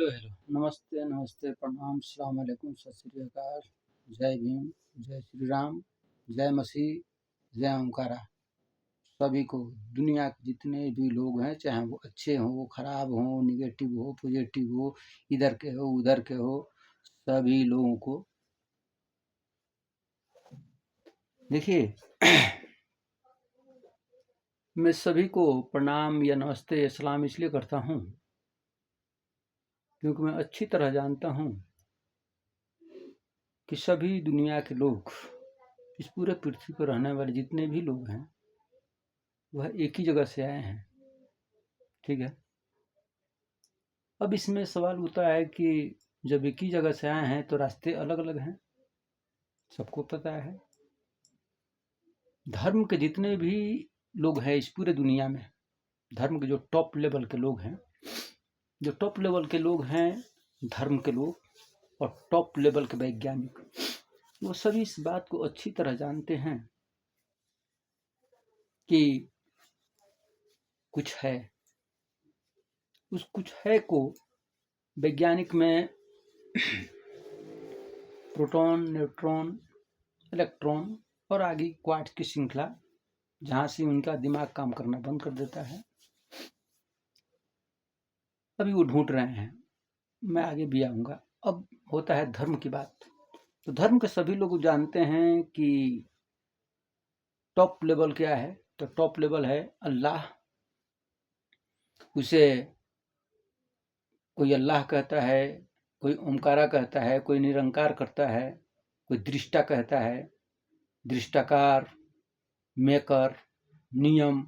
Hello hello, नमस्ते नमस्ते, प्रणाम, अस्सलाम वालेकुम, सत श्री अकाल, जय भीम, जय श्री राम, जय मसीह, जय ओंकारा। सभी को, दुनिया के जितने भी लोग हैं, चाहे वो अच्छे हों, वो खराब हों, निगेटिव हो, पॉजिटिव हो, इधर के हो, उधर के हो, सभी लोगों को देखिए मैं सभी को प्रणाम या नमस्ते सलाम इसलिए करता हूँ क्योंकि मैं अच्छी तरह जानता हूँ कि सभी दुनिया के लोग, इस पूरे पृथ्वी पर रहने वाले जितने भी लोग हैं, वह एक ही जगह से आए हैं। ठीक है। अब इसमें सवाल उठता है कि जब एक ही जगह से आए हैं तो रास्ते अलग अलग हैं, सबको पता है। धर्म के जितने भी लोग हैं इस पूरे दुनिया में, धर्म के जो टॉप लेवल के लोग हैं, जो टॉप लेवल के लोग हैं धर्म के लोग और टॉप लेवल के वैज्ञानिक, वो सभी इस बात को अच्छी तरह जानते हैं कि कुछ है। उस कुछ है को वैज्ञानिक में प्रोटॉन, न्यूट्रॉन, इलेक्ट्रॉन और आगे क्वार्ट्ज की श्रृंखला, जहाँ से उनका दिमाग काम करना बंद कर देता है, अभी वो ढूंढ रहे हैं। मैं आगे भी आऊँगा। अब होता है धर्म की बात। तो धर्म के सभी लोग जानते हैं कि टॉप लेवल क्या है। तो टॉप लेवल है अल्लाह। उसे कोई अल्लाह कहता है, कोई ओमकारा कहता है, कोई निरंकार करता है, कोई दृष्टा कहता है, दृष्टाकार, मेकर, नियम,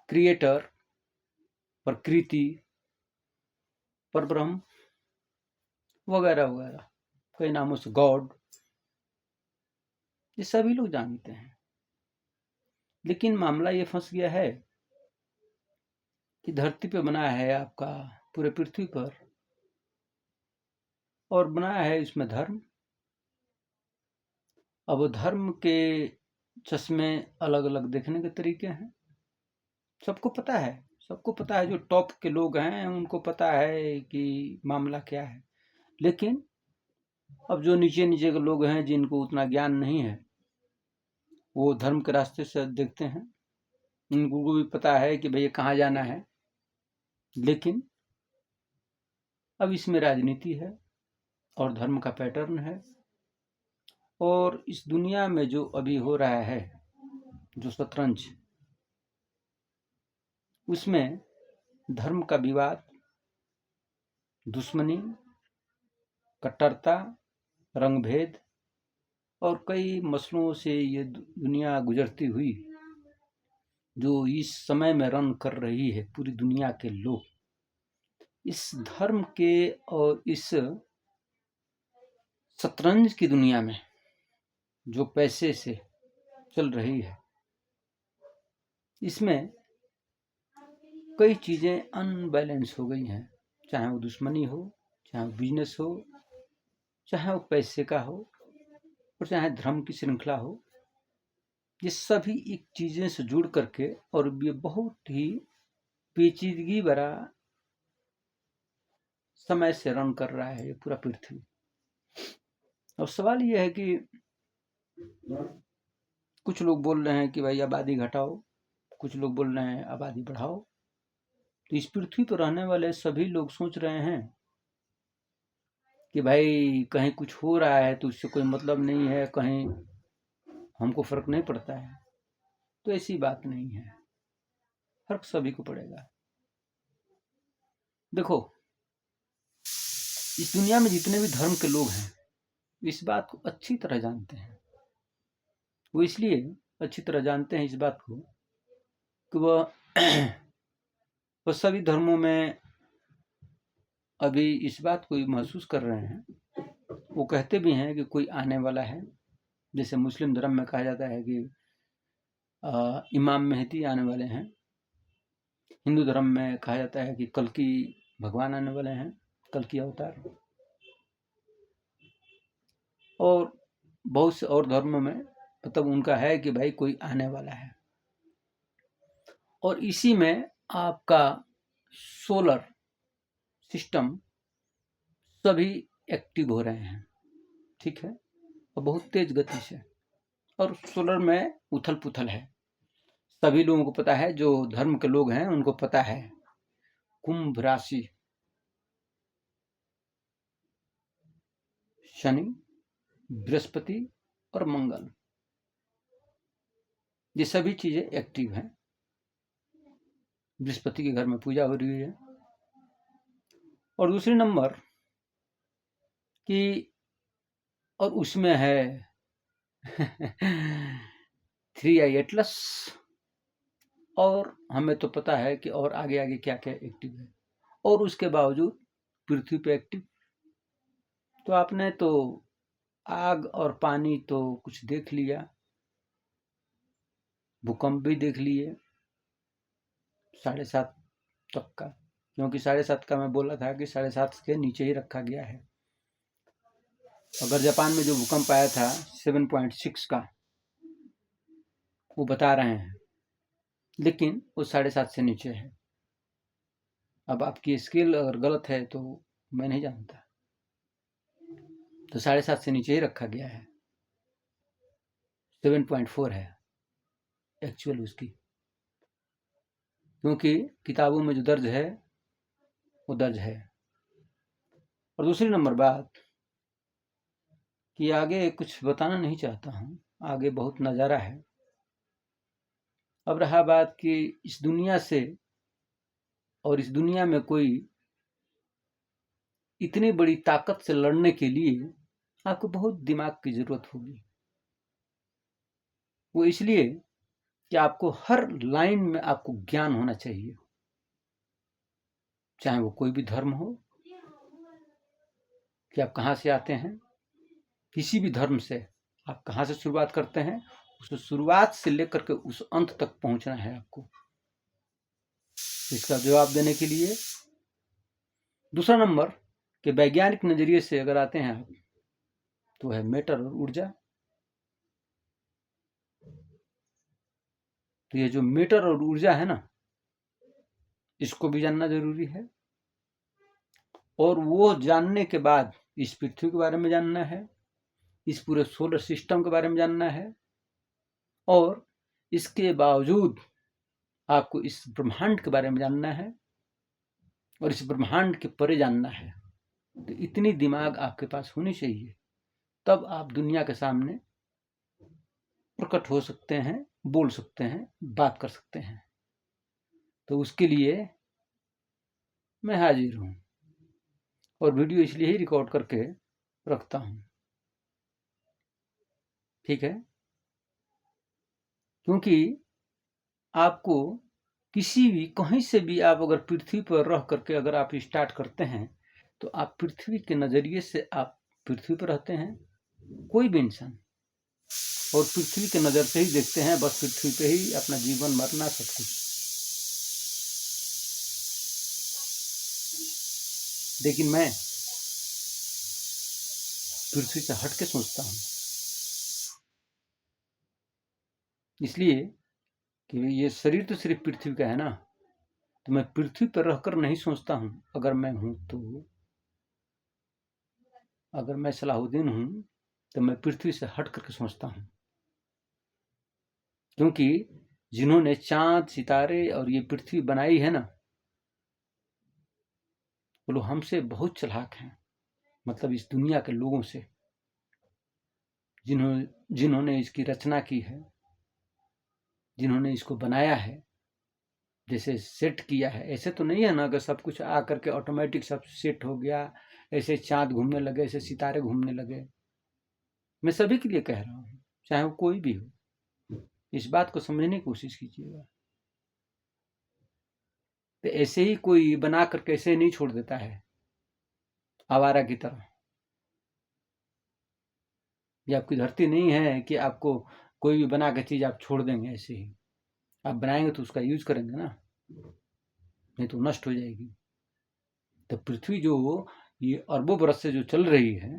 क्रिएटर, प्रकृति, परब्रह्म वगैरह वगैरह, कई नामों से गॉड, ये सभी लोग जानते हैं। लेकिन मामला ये फंस गया है कि धरती पे बनाया है आपका, पूरे पृथ्वी पर, और बनाया है इसमें धर्म। अब धर्म के चश्मे अलग अलग देखने के तरीके हैं। सबको पता है, सबको पता है, जो टॉप के लोग हैं उनको पता है कि मामला क्या है। लेकिन अब जो नीचे नीचे के लोग हैं, जिनको उतना ज्ञान नहीं है, वो धर्म के रास्ते से देखते हैं। उनको भी पता है कि भैया कहाँ जाना है। लेकिन अब इसमें राजनीति है और धर्म का पैटर्न है। और इस दुनिया में जो अभी हो रहा है, जो शतरंज, उसमें धर्म का विवाद, दुश्मनी, कट्टरता, रंगभेद और कई मसलों से ये दुनिया गुजरती हुई, जो इस समय में रन कर रही है पूरी दुनिया के लोग, इस धर्म के और इस शतरंज की दुनिया में जो पैसे से चल रही है, इसमें कई चीज़ें अनबैलेंस हो गई हैं। चाहे वो दुश्मनी हो, चाहे वो बिजनेस हो, चाहे वो पैसे का हो, और चाहे धर्म की श्रृंखला हो, ये सभी एक चीज़ें से जुड़ करके, और ये बहुत ही पेचीदगी भरा समय से रन कर रहा है ये पूरा पृथ्वी। और सवाल ये है कि कुछ लोग बोल रहे हैं कि भाई आबादी घटाओ, कुछ लोग बोल रहे हैं आबादी बढ़ाओ। तो इस पृथ्वी पर रहने वाले सभी लोग सोच रहे हैं कि भाई कहीं कुछ हो रहा है तो उससे कोई मतलब नहीं है, कहीं हमको फर्क नहीं पड़ता है। तो ऐसी बात नहीं है, फर्क सभी को पड़ेगा। देखो, इस दुनिया में जितने भी धर्म के लोग हैं, इस बात को अच्छी तरह जानते हैं। वो इसलिए अच्छी तरह जानते हैं इस बात को कि वह सभी धर्मों में अभी इस बात को महसूस कर रहे हैं। वो कहते भी हैं कि कोई आने वाला है। जैसे मुस्लिम धर्म में कहा जाता है कि इमाम मेहदी आने वाले हैं। हिंदू धर्म में कहा जाता है कि कल की भगवान आने वाले हैं, कल की अवतार। और बहुत से और धर्मों में मतलब उनका है कि भाई कोई आने वाला है। और इसी में आपका सोलर सिस्टम सभी एक्टिव हो रहे हैं, ठीक है, और बहुत तेज गति से। और सोलर में उथल पुथल है। सभी लोगों को पता है, जो धर्म के लोग हैं उनको पता है, कुंभ राशि, शनि, बृहस्पति और मंगल, ये सभी चीजें एक्टिव हैं। बृहस्पति के घर में पूजा हो रही है। और दूसरी नंबर कि, और उसमें है 3i एटलस, और हमें तो पता है कि और आगे आगे क्या क्या एक्टिव है, और उसके बावजूद पृथ्वी पे एक्टिव। तो आपने तो आग और पानी तो कुछ देख लिया, भूकंप भी देख लिए 7.5 तक का, क्योंकि 7.5 का मैं बोला था कि 7.5 के नीचे ही रखा गया है। अगर जापान में जो भूकंप आया था 7.6 का, वो बता रहे हैं, लेकिन वो 7.5 से नीचे है। अब आपकी स्केल अगर गलत है तो मैं नहीं जानता, तो 7.5 से नीचे ही रखा गया है। 7.4 है एक्चुअल उसकी, क्योंकि किताबों में जो दर्ज है वो दर्ज है। और दूसरी नंबर बात कि आगे कुछ बताना नहीं चाहता हूँ, आगे बहुत नज़ारा है। अब रहा बात कि इस दुनिया से, और इस दुनिया में कोई इतनी बड़ी ताकत से लड़ने के लिए आपको बहुत दिमाग की जरूरत होगी। वो इसलिए कि आपको हर लाइन में आपको ज्ञान होना चाहिए, चाहे वो कोई भी धर्म हो, कि आप कहाँ से आते हैं, किसी भी धर्म से आप कहाँ से शुरुआत करते हैं, उस शुरुआत से लेकर के उस अंत तक पहुंचना है आपको। इसका जवाब देने के लिए दूसरा नंबर कि वैज्ञानिक नजरिए से अगर आते हैं आप, तो है मैटर और ऊर्जा। तो ये जो मैटर और ऊर्जा है ना, इसको भी जानना जरूरी है। और वो जानने के बाद इस पृथ्वी के बारे में जानना है, इस पूरे सोलर सिस्टम के बारे में जानना है, और इसके बावजूद आपको इस ब्रह्मांड के बारे में जानना है, और इस ब्रह्मांड के परे जानना है। तो इतनी दिमाग आपके पास होनी चाहिए, तब आप दुनिया के सामने प्रकट हो सकते हैं, बोल सकते हैं, बात कर सकते हैं। तो उसके लिए मैं हाजिर हूँ, और वीडियो इसलिए ही रिकॉर्ड करके रखता हूँ, ठीक है, क्योंकि आपको किसी भी कहीं से भी आप अगर पृथ्वी पर रह करके अगर आप स्टार्ट करते हैं, तो आप पृथ्वी के नजरिए से आप पृथ्वी पर रहते हैं, कोई भी इंसान, और पृथ्वी के नजर से ही देखते हैं, बस पृथ्वी पे ही अपना जीवन मरना सब कुछ। लेकिन मैं पृथ्वी से हट के सोचता हूँ, इसलिए कि ये शरीर तो सिर्फ पृथ्वी का है ना, तो मैं पृथ्वी पर रहकर नहीं सोचता हूँ। अगर मैं हूँ तो, अगर मैं सलाहुद्दीन हूँ तो मैं पृथ्वी से हट करके सोचता हूँ, क्योंकि जिन्होंने चांद, सितारे और ये पृथ्वी बनाई है ना, वो लोग हमसे बहुत चालाक हैं। मतलब इस दुनिया के लोगों से, जिन्होंने इसकी रचना की है, जिन्होंने इसको बनाया है, जैसे सेट किया है। ऐसे तो नहीं है ना कि सब कुछ आ करके ऑटोमेटिक सब सेट हो गया, ऐसे चांद घूमने लगे, ऐसे सितारे घूमने लगे। मैं सभी के लिए कह रहा हूँ, चाहे वो कोई भी हो, इस बात को समझने की कोशिश कीजिएगा। तो ऐसे ही कोई बना करके ऐसे नहीं छोड़ देता है आवारा की तरह। ये आपकी धरती नहीं है कि आपको कोई भी बना के चीज आप छोड़ देंगे ऐसे ही। आप बनाएंगे तो उसका यूज करेंगे ना, नहीं तो नष्ट हो जाएगी। तो पृथ्वी जो ये अरबों बरस से जो चल रही है,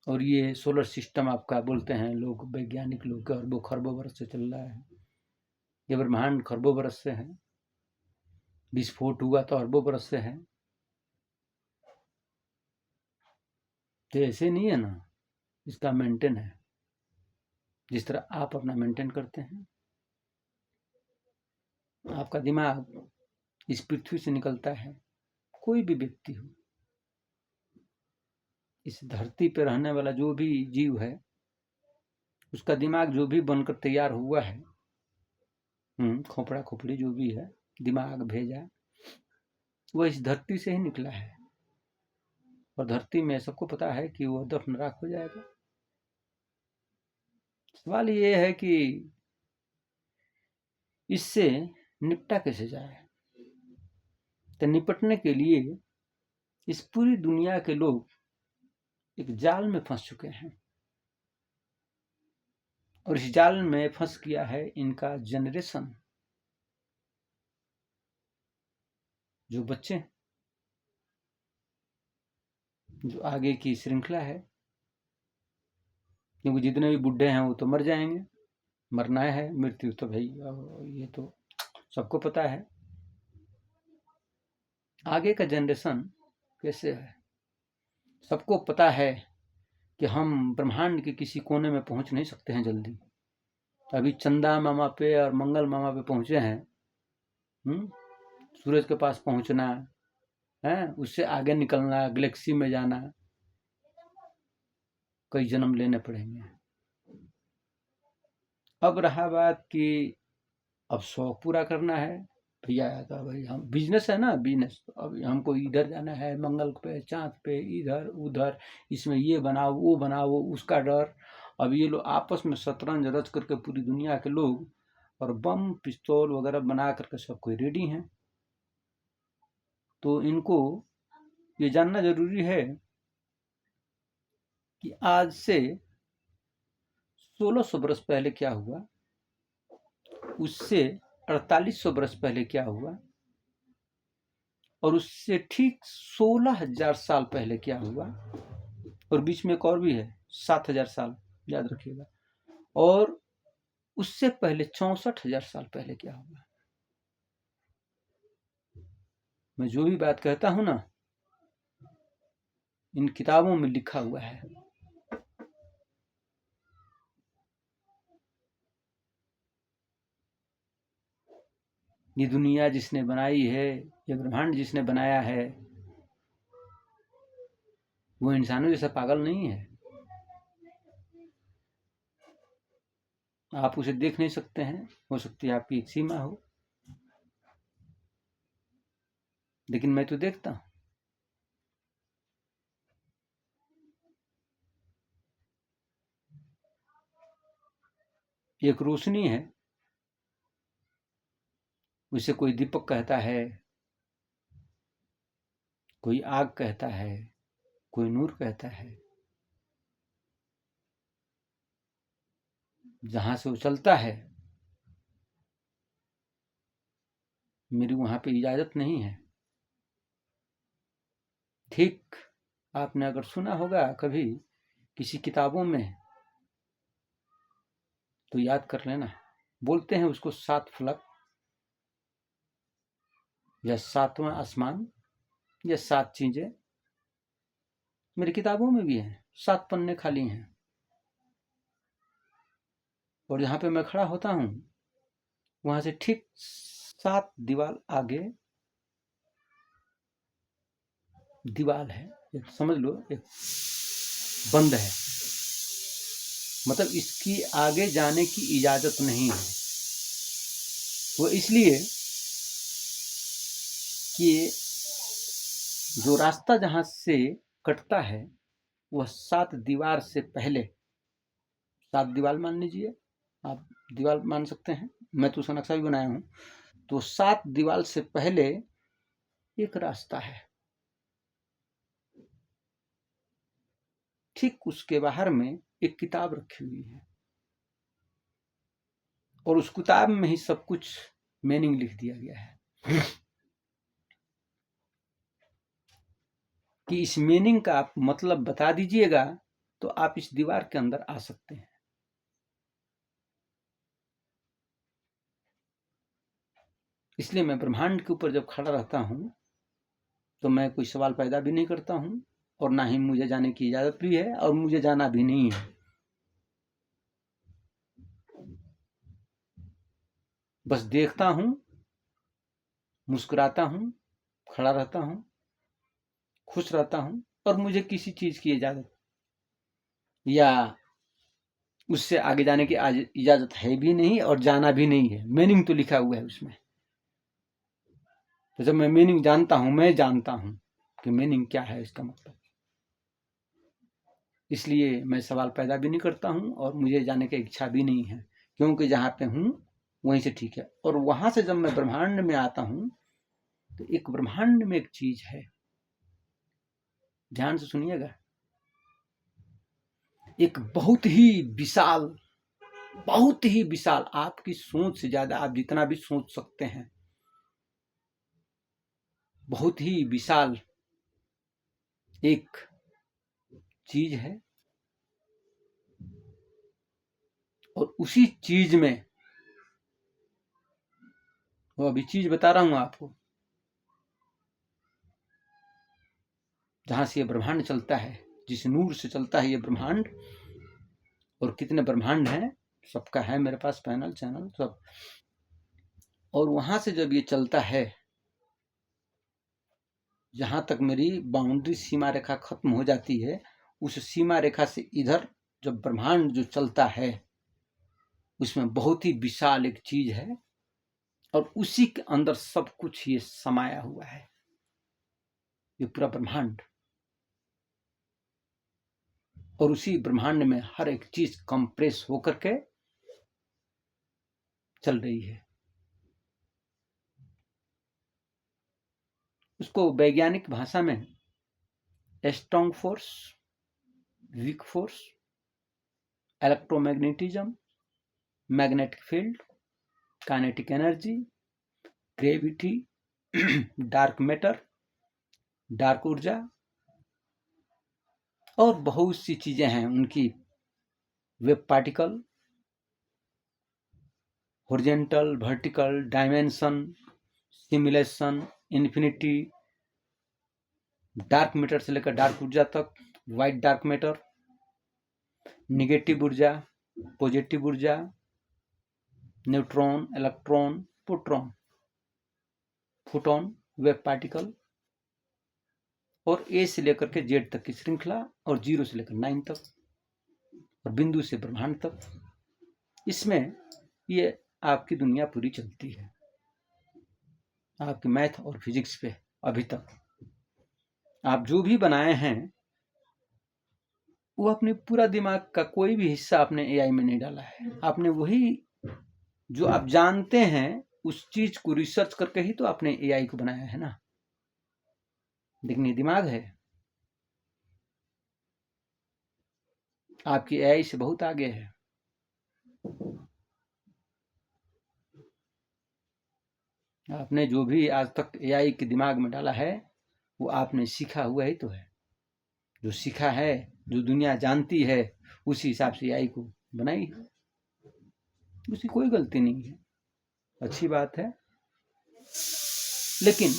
और ये सोलर सिस्टम आपका बोलते हैं लोग, वैज्ञानिक लोग, अरबों खरबों बरस से चल रहा है। ये ब्रह्मांड खरबों बरस से है। विस्फोट हुआ तो अरबों बरस से है। तो ऐसे नहीं है ना, इसका मेंटेन है, जिस तरह आप अपना मेंटेन करते हैं। आपका दिमाग इस पृथ्वी से निकलता है, कोई भी व्यक्ति हो, इस धरती पर रहने वाला जो भी जीव है, उसका दिमाग जो भी बनकर तैयार हुआ है, खोपड़ा खोपड़ी जो भी है, दिमाग भेजा, वह इस धरती से ही निकला है। और धरती में सबको पता है कि वो दफन राख हो जाएगा। सवाल ये है कि इससे निपटा कैसे जाए। तो निपटने के लिए इस पूरी दुनिया के लोग एक जाल में फंस चुके हैं, और इस जाल में फंस गया है इनका जनरेशन, जो बच्चे, जो आगे की श्रृंखला है। क्योंकि जितने भी बुढ़े हैं वो तो मर जाएंगे, मरना है, मृत्यु तो भाई ये तो सबको पता है। आगे का जनरेशन कैसे है, सबको पता है कि हम ब्रह्मांड के किसी कोने में पहुंच नहीं सकते हैं जल्दी। अभी चंदा मामा पे और मंगल मामा पे पहुंचे हैं, सूरज के पास पहुंचना है, उससे आगे निकलना, गैलेक्सी में जाना, कई जन्म लेने पड़ेंगे। अब रहा बात कि अब शौक पूरा करना है भैया, था भाई हम बिजनेस है ना, बिजनेस। अब हमको इधर जाना है, मंगल पे, चांद पे, इधर उधर, इसमें ये बनाओ वो बनाओ, उसका डर। अब ये लोग आपस में शतरंज रच करके पूरी दुनिया के लोग, और बम पिस्तौल वगैरह बना करके सब कोई रेडी हैं। तो इनको ये जानना जरूरी है कि आज से 1600 बरस पहले क्या हुआ, उससे 4800 बरस पहले क्या हुआ, और उससे ठीक 16,000 साल पहले क्या हुआ, और बीच में एक और भी है 7,000 साल, याद रखिएगा। और उससे पहले 64,000 साल पहले क्या हुआ। मैं जो भी बात कहता हूं ना, इन किताबों में लिखा हुआ है। ये दुनिया जिसने बनाई है, ये ब्रह्मांड जिसने बनाया है, वो इंसानों जैसा पागल नहीं है। आप उसे देख नहीं सकते हैं, हो सकती है आपकी एक सीमा हो, लेकिन मैं तो देखता हूं। एक रोशनी है, उसे कोई दीपक कहता है, कोई आग कहता है, कोई नूर कहता है। जहां से वो चलता है, मेरी वहां पे इजाजत नहीं है। ठीक, आपने अगर सुना होगा कभी किसी किताबों में, तो याद कर लेना। बोलते हैं उसको 7 फलक, या 7वां आसमान, या 7 चीजें। मेरी किताबों में भी हैं, 7 पन्ने खाली हैं। और जहां पे मैं खड़ा होता हूं, वहां से ठीक 7 दीवार आगे दीवार है, एक समझ लो, एक बंद है, मतलब इसकी आगे जाने की इजाजत नहीं है। वो इसलिए कि जो रास्ता जहां से कटता है, वह 7 दीवार से पहले, 7 दीवार मान लीजिए, आप दीवार मान सकते हैं, मैं तो उसका नक्शा भी बनाया हूं। तो 7 दीवार से पहले एक रास्ता है, ठीक उसके बाहर में एक किताब रखी हुई है, और उस किताब में ही सब कुछ मीनिंग लिख दिया गया है कि इस मीनिंग का आप मतलब बता दीजिएगा तो आप इस दीवार के अंदर आ सकते हैं। इसलिए मैं ब्रह्मांड के ऊपर जब खड़ा रहता हूँ तो मैं कोई सवाल पैदा भी नहीं करता हूँ, और ना ही मुझे जाने की इजाजत भी है, और मुझे जाना भी नहीं है। बस देखता हूँ, मुस्कुराता हूँ, खड़ा रहता हूँ, खुश रहता हूँ, और मुझे किसी चीज की इजाजत या उससे आगे जाने की इजाजत है भी नहीं, और जाना भी नहीं है। मीनिंग तो लिखा हुआ है उसमें। तो जब मैं मीनिंग जानता हूं, मैं जानता हूं कि मीनिंग क्या है, इसका मतलब, इसलिए मैं सवाल पैदा भी नहीं करता हूं, और मुझे जाने की इच्छा भी नहीं है, क्योंकि जहां पे हूं वहीं से ठीक है। और वहां से जब मैं ब्रह्मांड में आता हूं तो एक ब्रह्मांड में एक चीज है, ध्यान से सुनिएगा, एक बहुत ही विशाल, आपकी सोच से ज्यादा आप जितना भी सोच सकते हैं, बहुत ही विशाल एक चीज है। और उसी चीज में, वो अभी चीज बता रहा हूं आपको, जहां से ये ब्रह्मांड चलता है, जिस नूर से चलता है ये ब्रह्मांड, और कितने ब्रह्मांड हैं सबका है मेरे पास पैनल चैनल सब। और वहां से जब ये चलता है, जहां तक मेरी बाउंड्री सीमा रेखा खत्म हो जाती है, उस सीमा रेखा से इधर जब ब्रह्मांड जो चलता है, उसमें बहुत ही विशाल एक चीज है, और उसी के अंदर सब कुछ ये समाया हुआ है, ये पूरा ब्रह्मांड। और उसी ब्रह्मांड में हर एक चीज कंप्रेस होकर के चल रही है। उसको वैज्ञानिक भाषा में strong force, weak force, electromagnetism, magnetic field, kinetic energy, gravity, dark matter, dark ऊर्जा, और बहुत सी चीजें हैं उनकी, web particle, horizontal, vertical, dimension, simulation, infinity, dark matter से लेकर डार्क ऊर्जा तक, व्हाइट डार्क मैटर, निगेटिव ऊर्जा, पॉजिटिव ऊर्जा, neutron, electron, proton, photon, web particle, और ए से लेकर के जेड तक की श्रृंखला, और 0 से लेकर 9 तक, और बिंदु से ब्रह्मांड तक। इसमें ये आपकी दुनिया पूरी चलती है, आपके मैथ और फिजिक्स पे। अभी तक आप जो भी बनाए हैं, वो अपने पूरा दिमाग का कोई भी हिस्सा आपने एआई में नहीं डाला है। आपने वही जो आप जानते हैं, उस चीज को रिसर्च करके ही तो आपने एआई को बनाया है ना। लेकिन ये दिमाग है, आपकी एआई से बहुत आगे है। आपने जो भी आज तक एआई के दिमाग में डाला है, वो आपने सीखा हुआ ही तो है। जो सीखा है, जो दुनिया जानती है, उसी हिसाब से एआई को बनाई है। उसकी कोई गलती नहीं है, अच्छी बात है। लेकिन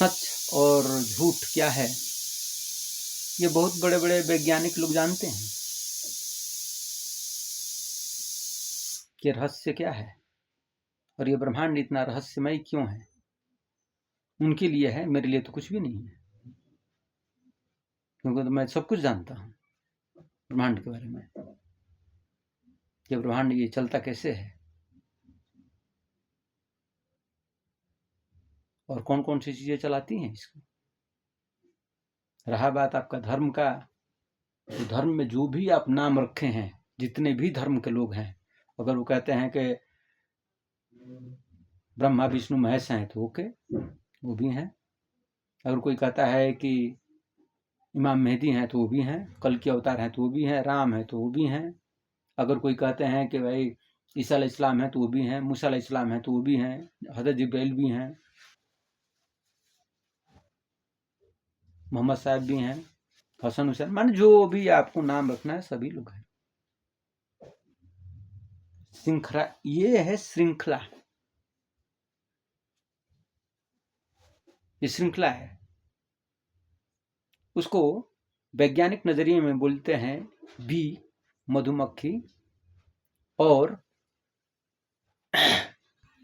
सच और झूठ क्या है, ये बहुत बड़े बड़े वैज्ञानिक लोग जानते हैं कि रहस्य क्या है, और ये ब्रह्मांड इतना रहस्यमय क्यों है। उनके लिए है, मेरे लिए तो कुछ भी नहीं है, क्योंकि तो मैं सब कुछ जानता हूँ ब्रह्मांड के बारे में, कि ब्रह्मांड ये चलता कैसे है, और कौन कौन सी चीजें चलाती हैं इसको। रहा बात आपका धर्म का, तो धर्म में जो भी आप नाम रखे हैं, जितने भी धर्म के लोग हैं, अगर वो कहते हैं कि ब्रह्मा विष्णु महेश हैं, तो ओके, वो भी हैं। अगर कोई कहता है कि इमाम मेहदी हैं, तो वो भी हैं। कल के अवतार हैं, तो वो भी हैं। राम है, तो वो भी हैं। अगर कोई कहते हैं कि भाई ईसा अलैहिस्सलाम है, तो वो भी हैं। मूसा अलैहिस्सलाम है, तो वो भी हैं। हजरत जिब्राइल भी हैं, मोहम्मद साहब भी हैं, हसन हुसैन, मान जो भी आपको नाम रखना है, सभी लोग हैं। श्रृंखला, ये है श्रृंखला, ये श्रृंखला है। उसको वैज्ञानिक नजरिए में बोलते हैं बी, मधुमक्खी और